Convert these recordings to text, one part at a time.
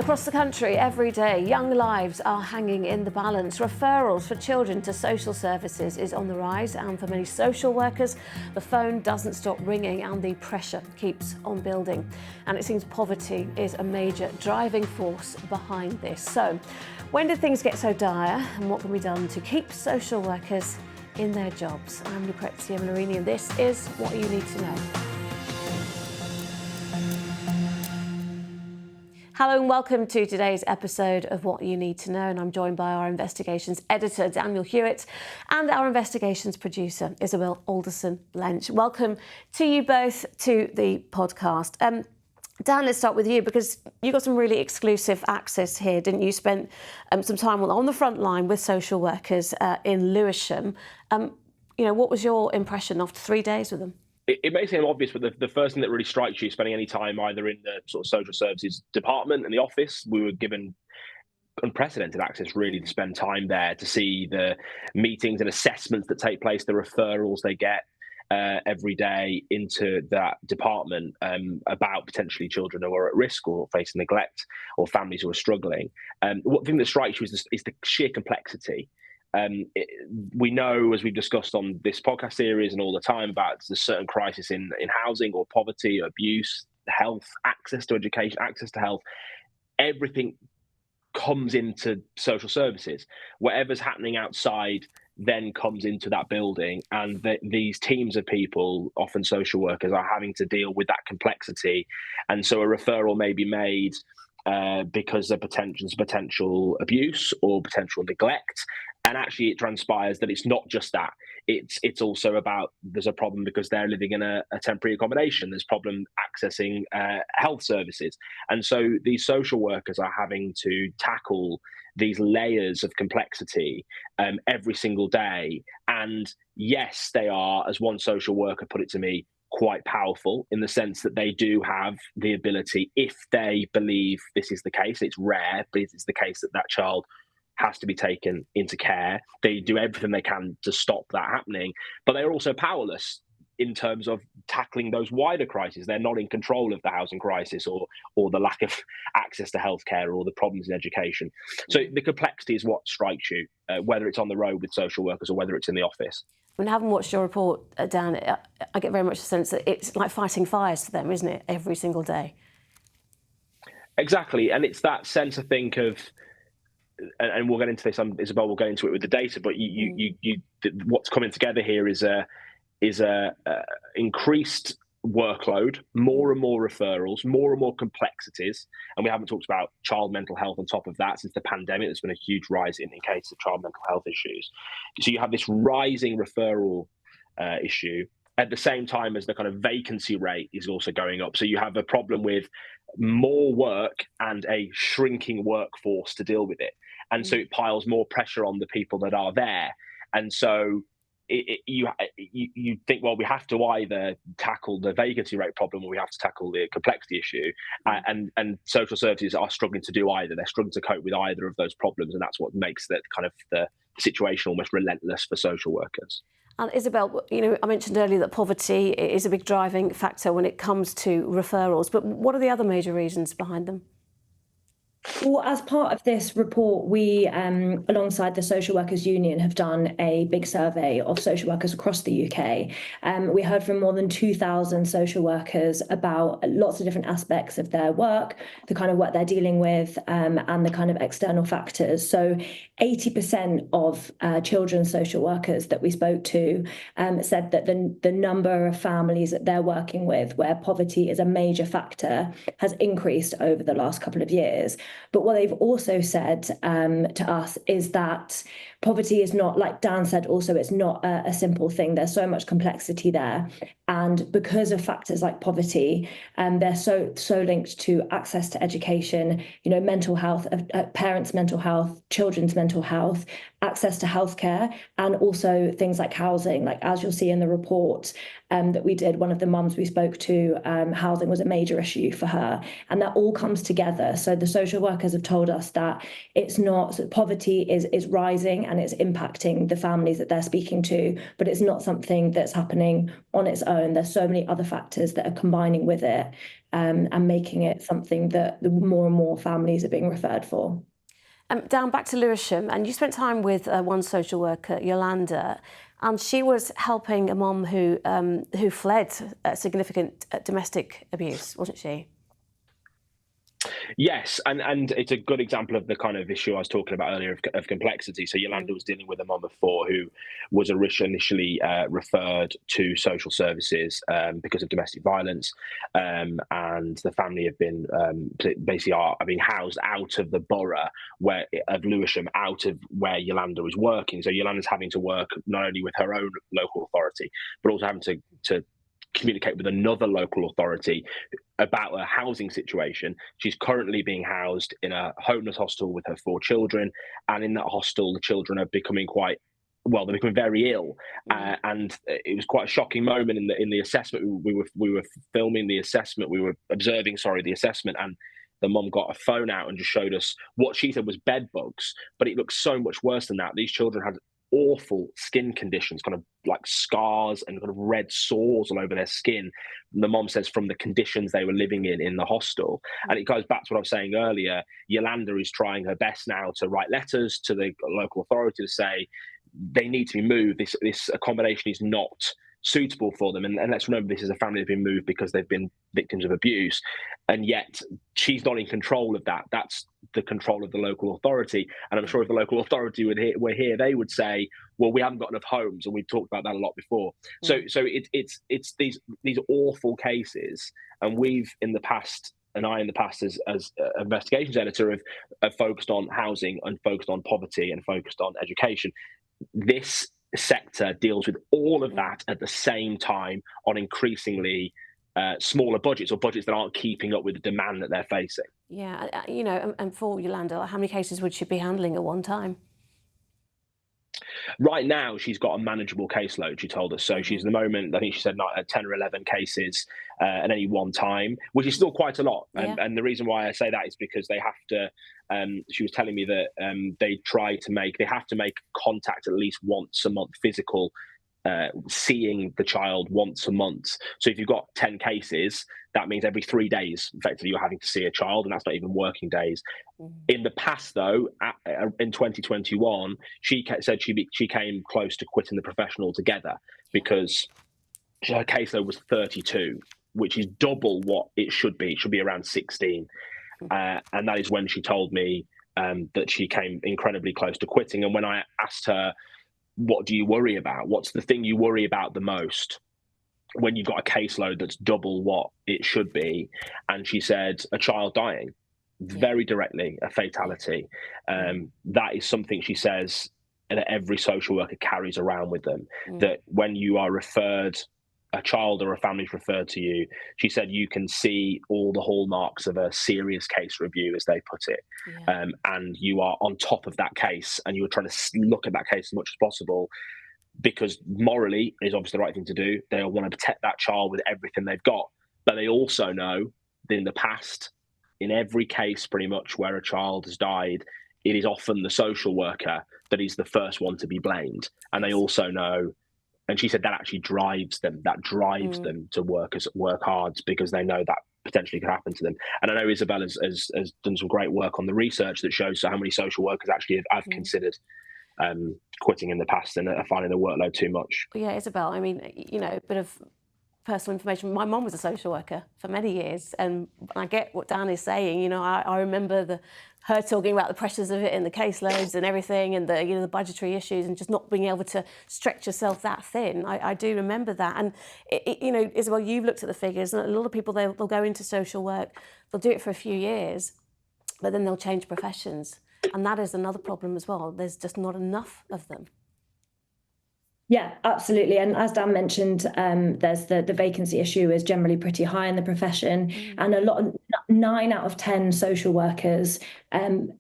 Across the country, every day, young lives are hanging in the balance. Referrals for children to social services is on the rise, and for many social workers, the phone doesn't stop ringing and the pressure keeps on building. And it seems poverty is a major driving force behind this. So, when did things get so dire, and what can be done to keep social workers in their jobs? I'm Lucrezia Millarini, and this is What You Need to Know. Hello and welcome to today's episode of What You Need to Know, and I'm joined by our investigations editor Daniel Hewitt and our investigations producer Isabel Alderson-Blench. Welcome to you both to the podcast. Dan, let's start with you because you got some really exclusive access here, didn't you? Spent some time on the front line with social workers in Lewisham. What was your impression after 3 days with them? It may seem obvious, but the first thing that really strikes you spending any time either in the sort of social services department and the office, we were given unprecedented access really to spend time there to see the meetings and assessments that take place, the referrals they get every day into that department about potentially children who are at risk or facing neglect or families who are struggling. One thing that strikes you is the sheer complexity. We know, as we've discussed on this podcast series and all the time, about the certain crisis in housing or poverty, abuse, health, access to education, access to health. Everything comes into social services. Whatever's happening outside then comes into that building, and these teams of people, often social workers, are having to deal with that complexity. And so a referral may be made because of potential abuse or potential neglect. And actually it transpires that it's not just that. It's also about there's a problem because they're living in a temporary accommodation. There's problem accessing health services. And so these social workers are having to tackle these layers of complexity every single day. And yes, they are, as one social worker put it to me, quite powerful in the sense that they do have the ability, if they believe this is the case, it's rare, but it's the case that child has to be taken into care. They do everything they can to stop that happening, but they're also powerless in terms of tackling those wider crises. They're not in control of the housing crisis or the lack of access to healthcare or the problems in education. So the complexity is what strikes you, whether it's on the road with social workers or whether it's in the office. I mean, having watched your report, Dan, I get very much the sense that it's like fighting fires for them, isn't it, every single day? Exactly, and it's that sense, I think, of, and we'll get into this. Isabel will go into it with the data, but what's coming together here is a increased workload, more and more referrals, more and more complexities, and we haven't talked about child mental health on top of that. Since the pandemic, there's been a huge rise in cases of child mental health issues. So you have this rising referral issue at the same time as the kind of vacancy rate is also going up. So you have a problem with more work and a shrinking workforce to deal with it. And so it piles more pressure on the people that are there. And so you think, well, we have to either tackle the vacancy rate problem or we have to tackle the complexity issue. And social services are struggling to do either. They're struggling to cope with either of those problems. And that's what makes the situation almost relentless for social workers. And Isabel, I mentioned earlier that poverty is a big driving factor when it comes to referrals, but what are the other major reasons behind them? Well, as part of this report, we, alongside the Social Workers Union, have done a big survey of social workers across the UK. We heard from more than 2,000 social workers about lots of different aspects of their work, the kind of work they're dealing with, and the kind of external factors. So 80% of children's social workers that we spoke to said that the number of families that they're working with where poverty is a major factor has increased over the last couple of years. But what they've also said to us is that poverty is not, like Dan said, also it's not a simple thing. There's so much complexity there. And because of factors like poverty, they're so linked to access to education, mental health, parents' mental health, children's mental health, access to healthcare, and also things like housing. Like, as you'll see in the report that we did, one of the mums we spoke to, housing was a major issue for her. And that all comes together. So the social workers have told us that it's not, poverty is rising and it's impacting the families that they're speaking to, but it's not something that's happening on its own. There's so many other factors that are combining with it, and making it something that more and more families are being referred for. Down back to Lewisham, and you spent time with one social worker, Yolanda, and she was helping a mum who fled significant domestic abuse, wasn't she? Yes, and it's a good example of the kind of issue I was talking about earlier of complexity. So Yolanda was dealing with a mum of four who was initially referred to social services because of domestic violence, and the family have been basically are being housed out of the borough of Lewisham, out of where Yolanda is working. So Yolanda's having to work not only with her own local authority, but also having to communicate with another local authority about a housing situation. She's currently being housed in a homeless hostel with her four children, and in that hostel, the children are becoming they're becoming very ill. And it was quite a shocking moment in the assessment. We were filming the assessment. We were observing, the assessment, and the mum got a phone out and just showed us what she said was bed bugs, but it looked so much worse than that. These children had awful skin conditions, kind of like scars and kind of red sores all over their skin. And the mom says from the conditions they were living in the hostel. And it goes back to what I was saying earlier. Yolanda is trying her best now to write letters to the local authority to say they need to be moved. This accommodation is not suitable for them. And let's remember, this is a family that's been moved because they've been victims of abuse. And yet she's not in control of that. That's the control of the local authority. And I'm sure if the local authority were here, they would say, well, we haven't got enough homes. And we've talked about that a lot before. So it's these awful cases. And we've in the past, and I in the past as investigations editor have focused on housing and focused on poverty and focused on education. This sector deals with all of that at the same time on increasingly smaller budgets, or budgets that aren't keeping up with the demand that they're facing. Yeah, and for Yolanda, how many cases would she be handling at one time? Right now, she's got a manageable caseload, she told us. So she's at the moment, I think she said 10 or 11 cases at any one time, which is still quite a lot. Yeah. And the reason why I say that is because they have to, she was telling me that they have to make contact at least once a month, physical, seeing the child once a month. So if you've got 10 cases, that means every 3 days, effectively, you're having to see a child, and that's not even working days. In the past, though, in 2021, she said she came close to quitting the profession altogether because her caseload was 32, which is double what it should be. It should be around 16. And that is when she told me that she came incredibly close to quitting. And when I asked her, what do you worry about? What's the thing you worry about the most when you've got a caseload that's double what it should be? And she said, a child dying, very directly, a fatality. That is something she says that every social worker carries around with them, that when you are referred, a child or a family is referred to you, she said you can see all the hallmarks of a serious case review, as they put it. And you are on top of that case, and you are trying to look at that case as much as possible, because morally is obviously the right thing to do. They want to protect that child with everything they've got. But they also know that in the past, in every case pretty much where a child has died, it is often the social worker that is the first one to be blamed. And they also know, and she said that actually drives them. That drives them to work hard, because they know that potentially could happen to them. And I know Isabel has done some great work on the research that shows how many social workers actually have considered quitting in the past and are finding the workload too much. Yeah, Isabel, I mean, a bit of personal information. My mum was a social worker for many years, and I get what Dan is saying. I remember her talking about the pressures of it and the caseloads and everything, and the budgetary issues, and just not being able to stretch yourself that thin. I do remember that. And Isabel, you've looked at the figures, and a lot of people they'll go into social work, they'll do it for a few years, but then they'll change professions, and that is another problem as well. There's just not enough of them. Yeah, absolutely. And as Dan mentioned, there's the vacancy issue is generally pretty high in the profession. And 9 out of 10 social workers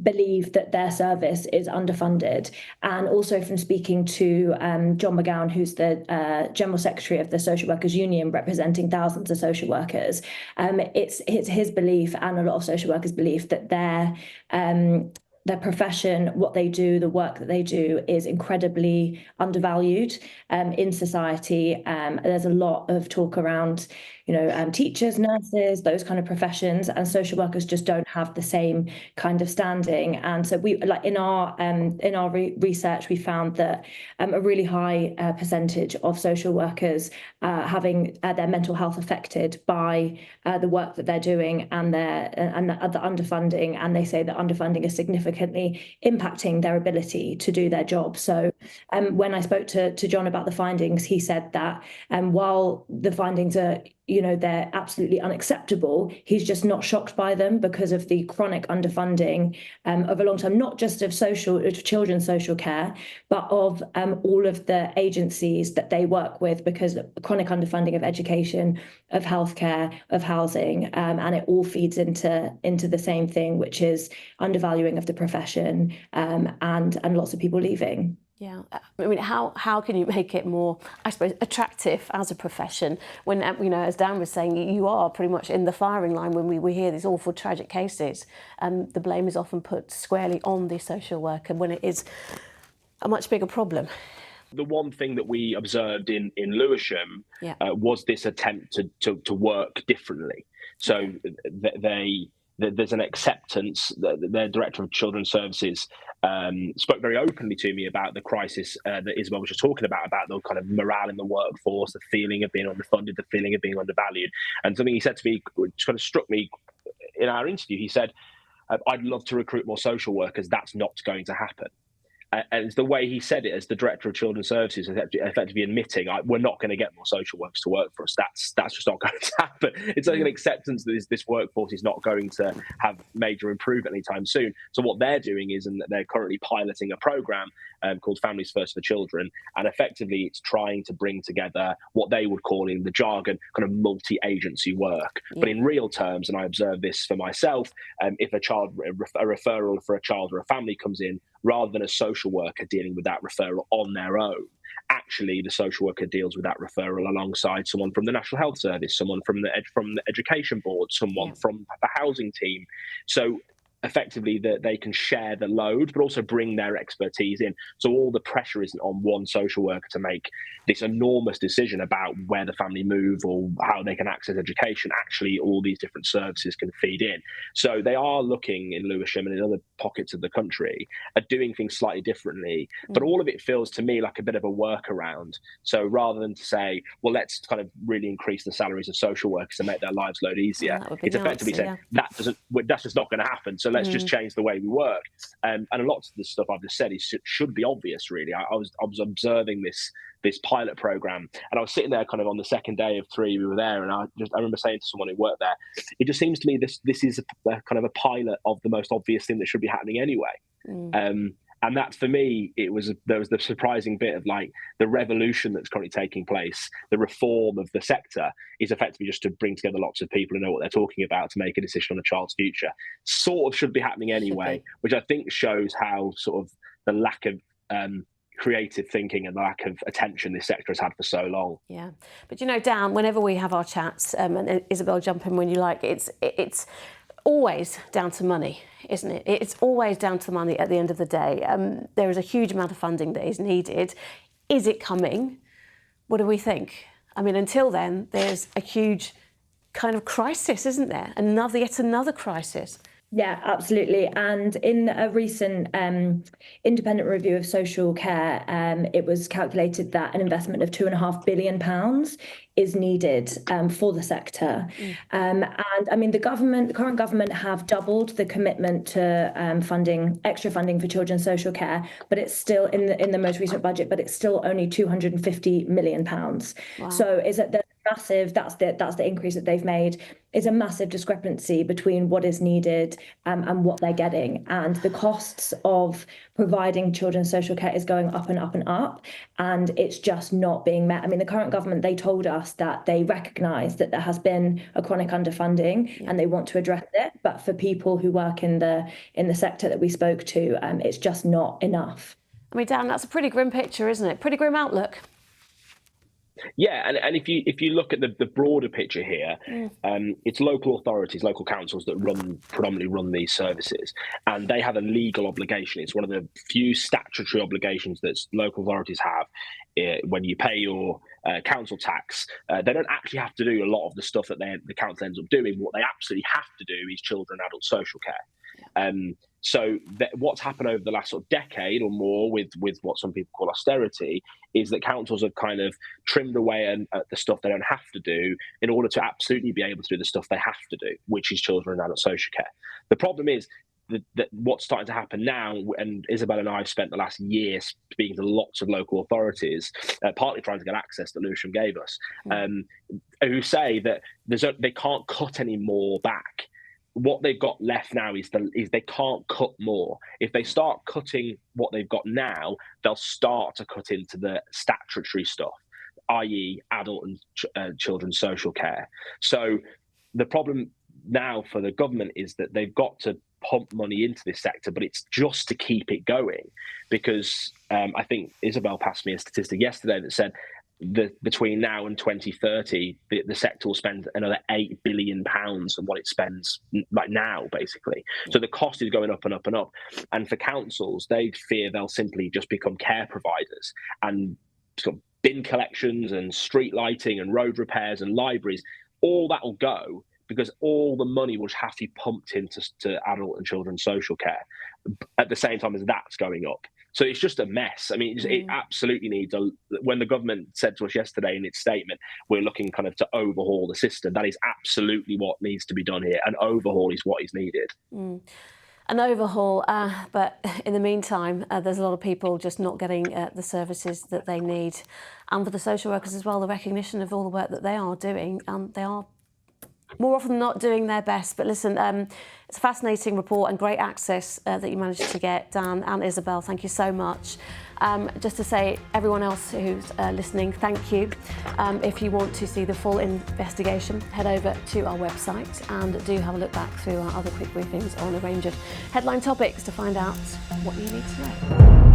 believe that their service is underfunded. And also from speaking to John McGowan, who's the General Secretary of the Social Workers Union, representing thousands of social workers, it's his belief, and a lot of social workers' belief, that their profession, what they do, the work that they do is incredibly undervalued in society. There's a lot of talk around, teachers, nurses, those kind of professions, and social workers just don't have the same kind of standing. And so we, like in our research, we found that a really high percentage of social workers having their mental health affected by the work that they're doing and the underfunding, and they say that underfunding is significantly impacting their ability to do their job. So when I spoke to John about the findings, he said that while the findings are, they're absolutely unacceptable, he's just not shocked by them because of the chronic underfunding of a long time, not just of children's social care, but of all of the agencies that they work with, because chronic underfunding of education, of healthcare, of housing, and it all feeds into the same thing, which is undervaluing of the profession, and lots of people leaving. Yeah, I mean, how can you make it more, I suppose, attractive as a profession when, as Dan was saying, you are pretty much in the firing line when we hear these awful, tragic cases, and the blame is often put squarely on the social worker when it is a much bigger problem. The one thing that we observed in Lewisham was this attempt to work differently. So there's an acceptance. Their director of children's services spoke very openly to me about the crisis that Isabel was just talking about the kind of morale in the workforce, the feeling of being underfunded, the feeling of being undervalued. And something he said to me, which kind of struck me in our interview, he said, I'd love to recruit more social workers. That's not going to happen. And it's the way he said it, as the director of children's services, effectively admitting, we're not going to get more social workers to work for us. That's just not going to happen. It's like an acceptance that this workforce is not going to have major improvement anytime soon. So what they're doing is, and they're currently piloting a program called Families First for Children, and effectively it's trying to bring together what they would call in the jargon kind of multi-agency work. Yeah. But in real terms, and I observe this for myself, if a referral for a child or a family comes in, rather than a social worker dealing with that referral on their own, actually the social worker deals with that referral alongside someone from the National Health Service, someone from the Education Board, someone from the housing team. So effectively that they can share the load, but also bring their expertise in. So all the pressure isn't on one social worker to make this enormous decision about where the family move or how they can access education. Actually, all these different services can feed in. So they are looking in Lewisham and in other pockets of the country at doing things slightly differently, but all of it feels to me like a bit of a workaround. So rather than to say, well, let's kind of really increase the salaries of social workers and make their lives load easier, it's effectively saying that's just not going to happen. So let's just change the way we work. And a lot of the stuff I've just said should be obvious, really. I was observing this pilot program, and I was sitting there kind of on the second day of 3 we were there, and I remember saying to someone who worked there, it just seems to me this is a kind of a pilot of the most obvious thing that should be happening anyway. And that, for me, there was the surprising bit of like the revolution that's currently taking place. The reform of the sector is effectively just to bring together lots of people who know what they're talking about to make a decision on a child's future. Sort of should be happening anyway, which I think shows how sort of the lack of creative thinking and the lack of attention this sector has had for so long. Yeah, but Dan, whenever we have our chats, and Isabel, jump in when you like, it's always down to money, isn't it? It's always down to money at the end of the day. There is a huge amount of funding that is needed. Is it coming? What do we think? I mean, until then, there's a huge kind of crisis, isn't there? Yet another crisis. Yeah, absolutely. And in a recent independent review of social care, it was calculated that an investment of £2.5 billion is needed for the sector. And I mean, the current government have doubled the commitment to extra funding for children's social care, but it's still in the most recent budget, but it's still only £250 million. Wow. So is it massive? That's the increase that they've made. Is a massive discrepancy between what is needed and what they're getting, and the costs of providing children's social care is going up and up and up, and it's just not being met. I mean, the current government, they told us that they recognise that there has been a chronic underfunding and they want to address it, but for people who work in the sector that we spoke to, it's just not enough. I mean, Dan, that's a pretty grim picture, isn't it? Pretty grim outlook. Yeah, and if you look at the broader picture here, it's local authorities, local councils that predominantly run these services, and they have a legal obligation. It's one of the few statutory obligations that local authorities have. When you pay your council tax, they don't actually have to do a lot of the stuff that the council ends up doing. What they absolutely have to do is children and adult social care. So what's happened over the last sort of decade or more with what some people call austerity is that councils have kind of trimmed away at the stuff they don't have to do in order to absolutely be able to do the stuff they have to do, which is children and adult social care. The problem is that what's starting to happen now, and Isabel and I have spent the last year speaking to lots of local authorities, partly trying to get access that Lewisham gave us, who say that they can't cut any more back. What they've got left now is they can't cut more. If they start cutting what they've got now, they'll start to cut into the statutory stuff, i.e. adult and children's social care. So the problem now for the government is that they've got to pump money into this sector, but it's just to keep it going, because I think Isabel passed me a statistic yesterday that said between now and 2030, the sector will spend another £8 billion on what it spends like now, basically. So the cost is going up and up and up. And for councils, they fear they'll simply just become care providers, and sort of bin collections and street lighting and road repairs and libraries, all that will go, because all the money will have to be pumped into adult and children's social care at the same time as that's going up. So it's just a mess. I mean, it absolutely needs when the government said to us yesterday in its statement, we're looking kind of to overhaul the system. That is absolutely what needs to be done here. An overhaul is what is needed. An overhaul, but in the meantime, there's a lot of people just not getting the services that they need. And for the social workers as well, the recognition of all the work that they are doing, they are more often than not doing their best. But listen, it's a fascinating report and great access that you managed to get, Dan and Isabel. Thank you so much. Just to say, everyone else who's listening, thank you. If you want to see the full investigation, head over to our website and do have a look back through our other quick briefings on a range of headline topics to find out what you need to know.